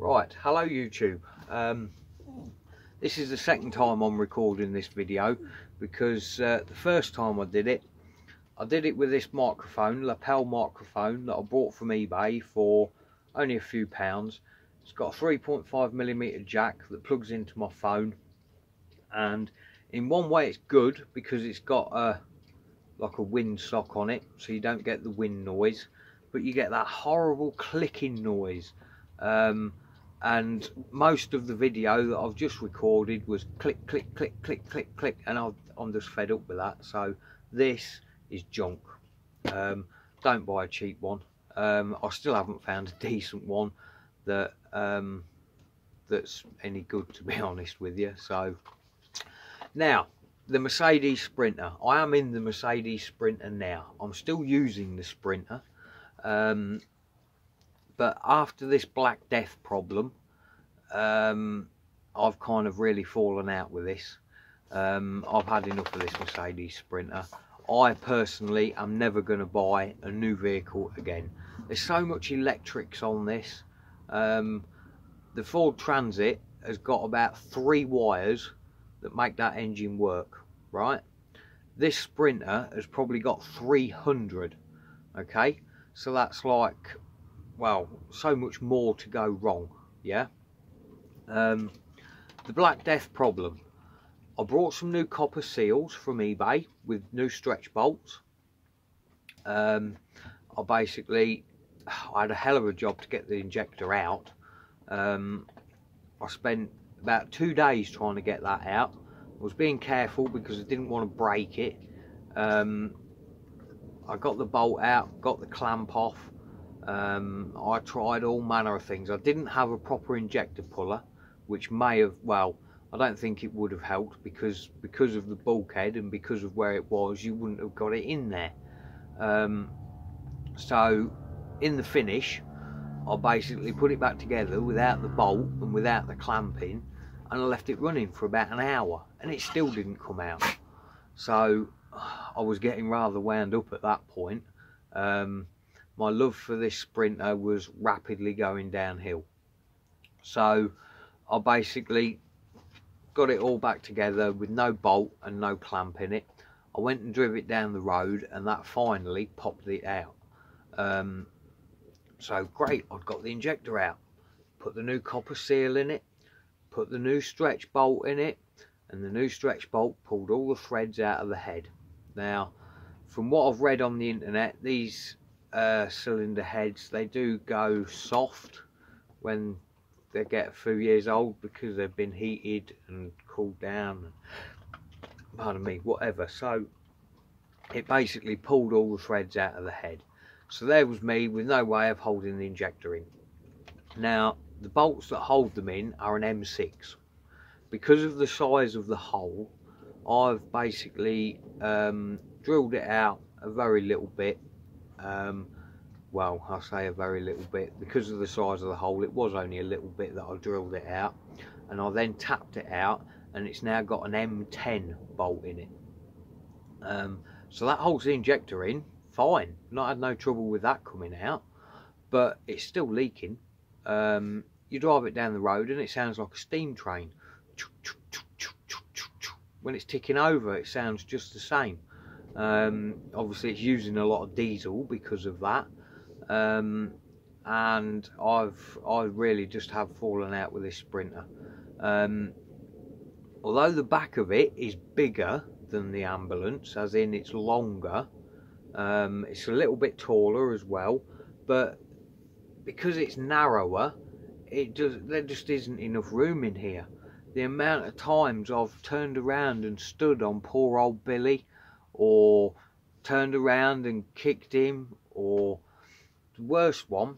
Right, hello YouTube. This is the second time I'm recording this video because the first time I did it with this microphone, lapel microphone that I bought from eBay for only a few pounds. It's got a 3.5mm jack that plugs into my phone, and in one way it's good because it's got like a windsock on it, so you don't get the wind noise, but you get that horrible clicking noise. And most of the video that I've just recorded was click, click, click, click, click, click, and I'm just fed up with that. So this is junk. Don't buy a cheap one. I still haven't found a decent one that that's any good, to be honest with you. So now, the Mercedes Sprinter. I am in the Mercedes Sprinter now. I'm still using the Sprinter. But after this Black Death problem, I've kind of really fallen out with this. I've had enough of this Mercedes Sprinter. I personally am never going to buy a new vehicle again. There's so much electrics on this. The Ford Transit has got about 3 wires that make that engine work, right? This Sprinter has probably got 300. Okay, so that's like, well, so much more to go wrong. Yeah. The Black Death problem. I brought some new copper seals from eBay with new stretch bolts. I had a hell of a job to get the injector out. I spent about 2 days trying to get that out. I was being careful because I didn't want to break it. I got the bolt out, got the clamp off. I tried all manner of things. I didn't have a proper injector puller, which may have, well, I don't think it would have helped because of the bulkhead and because of where it was, you wouldn't have got it in there. So in the finish, I basically put it back together without the bolt and without the clamping, and I left it running for about an hour and it still didn't come out. So I was getting rather wound up at that point. My love for this Sprinter was rapidly going downhill. So I basically got it all back together with no bolt and no clamp in it. I went and drove it down the road and that finally popped it out. So great, I'd got the injector out, put the new copper seal in it, put the new stretch bolt in it, and the new stretch bolt pulled all the threads out of the head. Now, from what I've read on the internet, these cylinder heads, they do go soft when they get a few years old because they've been heated and cooled down and, pardon me, whatever. So it basically pulled all the threads out of the head. So there was me with no way of holding the injector in. Now the bolts that hold them in are an M6. Because of the size of the hole, I've basically drilled it out a very little bit. Well, I say a very little bit, because of the size of the hole it was only a little bit that I drilled it out, and I then tapped it out and it's now got an M10 bolt in it. So that holds the injector in fine, not had no trouble with that coming out, but it's still leaking. You drive it down the road and it sounds like a steam train. When it's ticking over it sounds just the same. Obviously it's using a lot of diesel because of that. And I really just have fallen out with this Sprinter. Although the back of it is bigger than the Ambulance, as in it's longer, it's a little bit taller as well, but because it's narrower, there just isn't enough room in here. The amount of times I've turned around and stood on poor old Billy, or turned around and kicked him, or the worst one,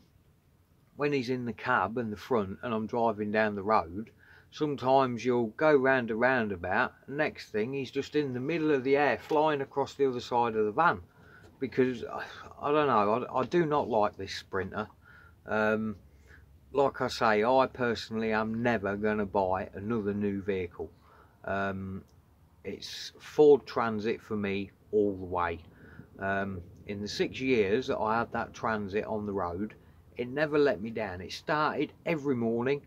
when he's in the cab in the front and I'm driving down the road, sometimes you'll go round a roundabout and next thing he's just in the middle of the air flying across the other side of the van. Because I don't know, I do not like this Sprinter. Like I say, I personally am never going to buy another new vehicle. It's Ford Transit for me all the way. In the 6 years that I had that Transit on the road, it never let me down. It started every morning,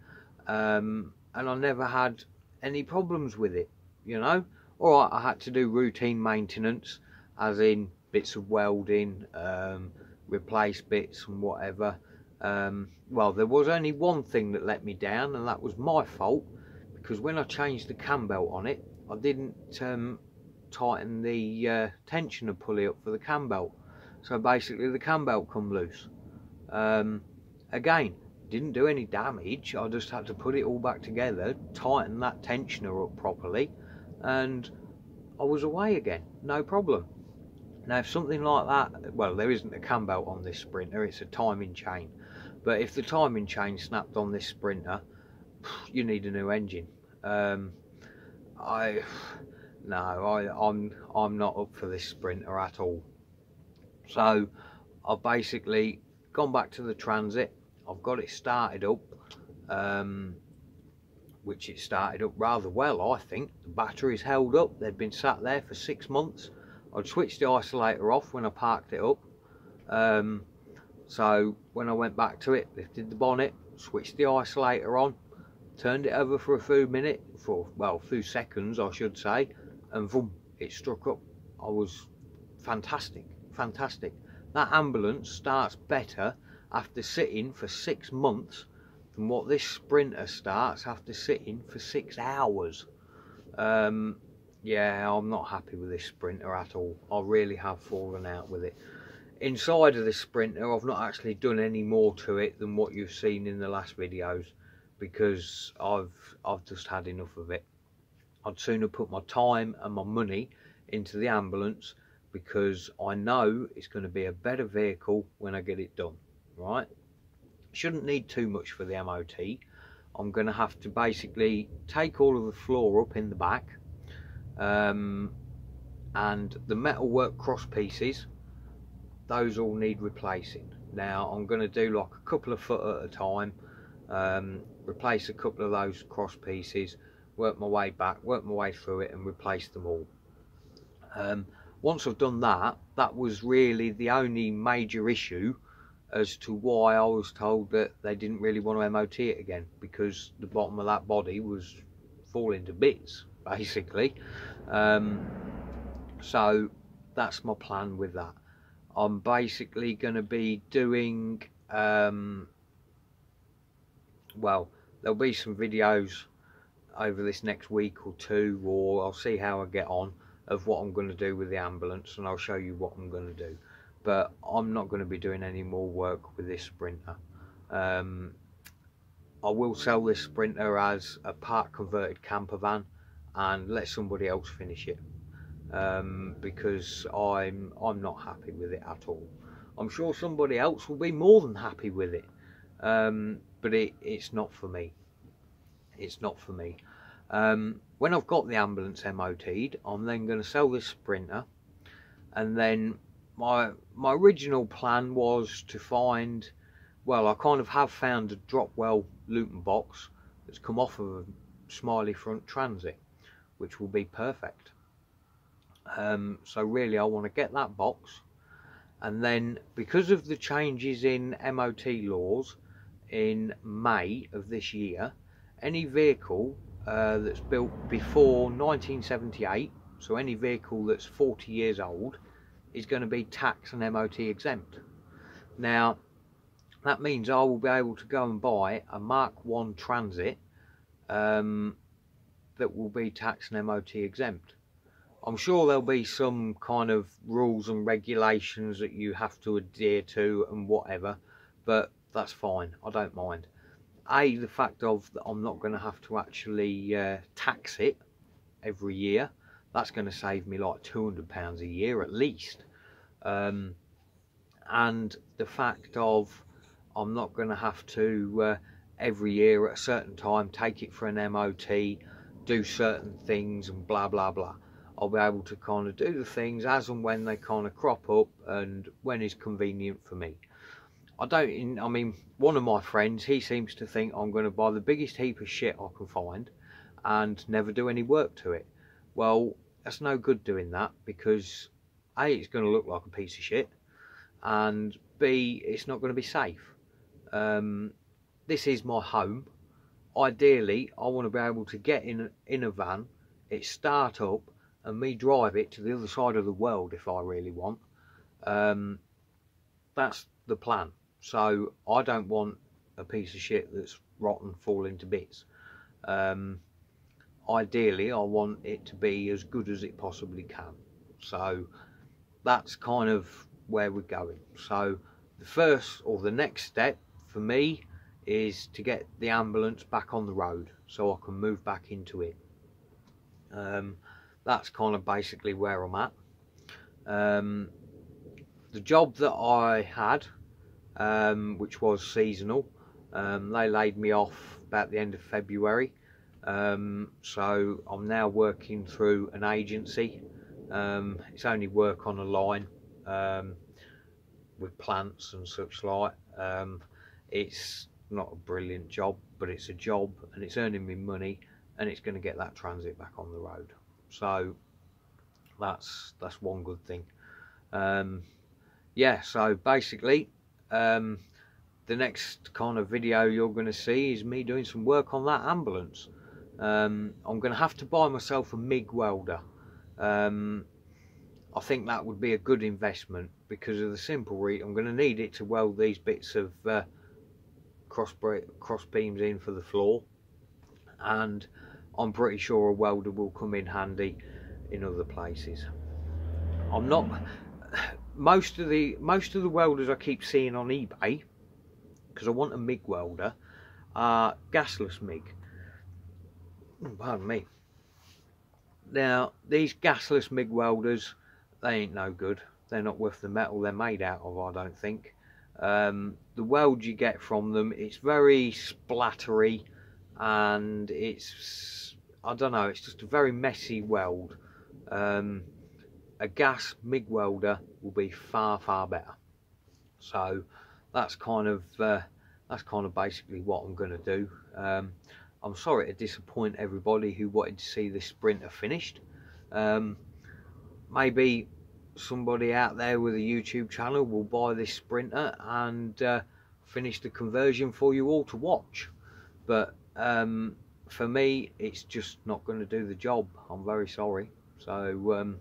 and I never had any problems with it, you know. All right, I had to do routine maintenance, as in bits of welding, replace bits and whatever. Well, there was only one thing that let me down, and that was my fault, because when I changed the cam belt on it, I didn't tighten the tensioner pulley up for the cam belt. So basically the cam belt come loose. Again, didn't do any damage. I just had to put it all back together, tighten that tensioner up properly, and I was away again, no problem. Now if something like that, well, there isn't a cam belt on this Sprinter, it's a timing chain, but if the timing chain snapped on this Sprinter, you need a new engine. I'm not up for this Sprinter at all. So I've basically gone back to the Transit. I've got it started up, which it started up rather well, I think. The battery's held up. They'd been sat there for 6 months. I'd switched the isolator off when I parked it up. So when I went back to it, lifted the bonnet, switched the isolator on, turned it over for a few seconds I should say, and boom, it struck up. I was fantastic. That ambulance starts better after sitting for 6 months than what this Sprinter starts after sitting for 6 hours. Yeah, I'm not happy with this Sprinter at all. I really have fallen out with it. Inside of this Sprinter, I've not actually done any more to it than what you've seen in the last videos, because I've just had enough of it. I'd sooner put my time and my money into the ambulance, because I know it's going to be a better vehicle when I get it done, right? Shouldn't need too much for the MOT. I'm going to have to basically take all of the floor up in the back, and the metalwork cross pieces, those all need replacing. Now I'm going to do like a couple of foot at a time, replace a couple of those cross pieces, work my way back, work my way through it, and replace them all. Once I've done that, that was really the only major issue as to why I was told that they didn't really want to MOT it again, because the bottom of that body was falling to bits basically. So that's my plan with that. I'm basically going to be doing, well, there'll be some videos over this next week or two, or I'll see how I get on, of what I'm going to do with the ambulance, and I'll show you what I'm going to do. But I'm not going to be doing any more work with this Sprinter. I will sell this Sprinter as a part converted camper van and let somebody else finish it, because I'm not happy with it at all. I'm sure somebody else will be more than happy with it, but it's not for me. It's not for me. When I've got the ambulance MOT'd, I'm then going to sell this Sprinter, and then my original plan was to find, well, I kind of have found a Dropwell Luton box that's come off of a Smiley front Transit, which will be perfect. So really I want to get that box, and then because of the changes in MOT laws in May of this year, any vehicle that's built before 1978, so any vehicle that's 40 years old, is going to be tax and MOT exempt. Now that means I will be able to go and buy a Mark 1 Transit that will be tax and MOT exempt. I'm sure there'll be some kind of rules and regulations that you have to adhere to and whatever, but that's fine, I don't mind. The fact of that I'm not going to have to actually tax it every year, that's going to save me like £200 a year at least. And the fact of I'm not going to have to every year at a certain time take it for an MOT, do certain things and blah blah blah. I'll be able to kind of do the things as and when they kind of crop up and when is convenient for me. I mean, one of my friends, he seems to think I'm going to buy the biggest heap of shit I can find and never do any work to it. Well, that's no good doing that, because A, it's going to look like a piece of shit, and B, it's not going to be safe. this is my home. Ideally, I want to be able to get in a van, it start up, and me drive it to the other side of the world if I really want. That's the plan. So I don't want a piece of shit that's rotten, falling to bits. Ideally, I want it to be as good as it possibly can. So that's kind of where we're going. So the first or the next step for me is to get the ambulance back on the road so I can move back into it. That's kind of basically where I'm at. The job that I had, which was seasonal, they laid me off about the end of February. So I'm now working through an agency. It's only work on a line with plants and such like. It's not a brilliant job, but it's a job and it's earning me money, and it's going to get that transit back on the road. So that's one good thing. Yeah, so basically the next kind of video you're going to see is me doing some work on that ambulance. I'm going to have to buy myself a MIG welder. I think that would be a good investment because of the simple reason I'm going to need it to weld these bits of cross beams in for the floor, and I'm pretty sure a welder will come in handy in other places. I'm not most of the welders I keep seeing on eBay, because I want a MIG welder, are gasless MIG. Pardon me. Now these gasless MIG welders, they ain't no good. They're not worth the metal they're made out of, I don't think. The weld you get from them, it's very splattery, and it's, I don't know, it's just a very messy weld. A gas MIG welder will be far better. So that's kind of basically what I'm going to do. I'm sorry to disappoint everybody who wanted to see this Sprinter finished. Maybe somebody out there with a YouTube channel will buy this Sprinter and finish the conversion for you all to watch. But for me, it's just not going to do the job. I'm very sorry. So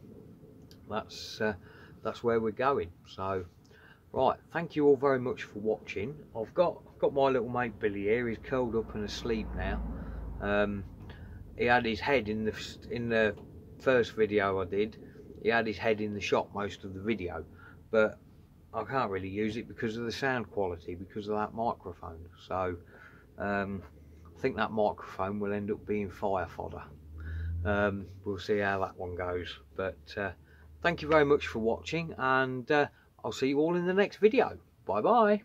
that's where we're going. So right, thank you all very much for watching. I've got my little mate Billy here. He's curled up and asleep now. He had his head in the first video I did. He had his head in the shot most of the video, but I can't really use it because of the sound quality, because of that microphone. So I think that microphone will end up being fire fodder. We'll see how that one goes. But thank you very much for watching, and I'll see you all in the next video. Bye bye.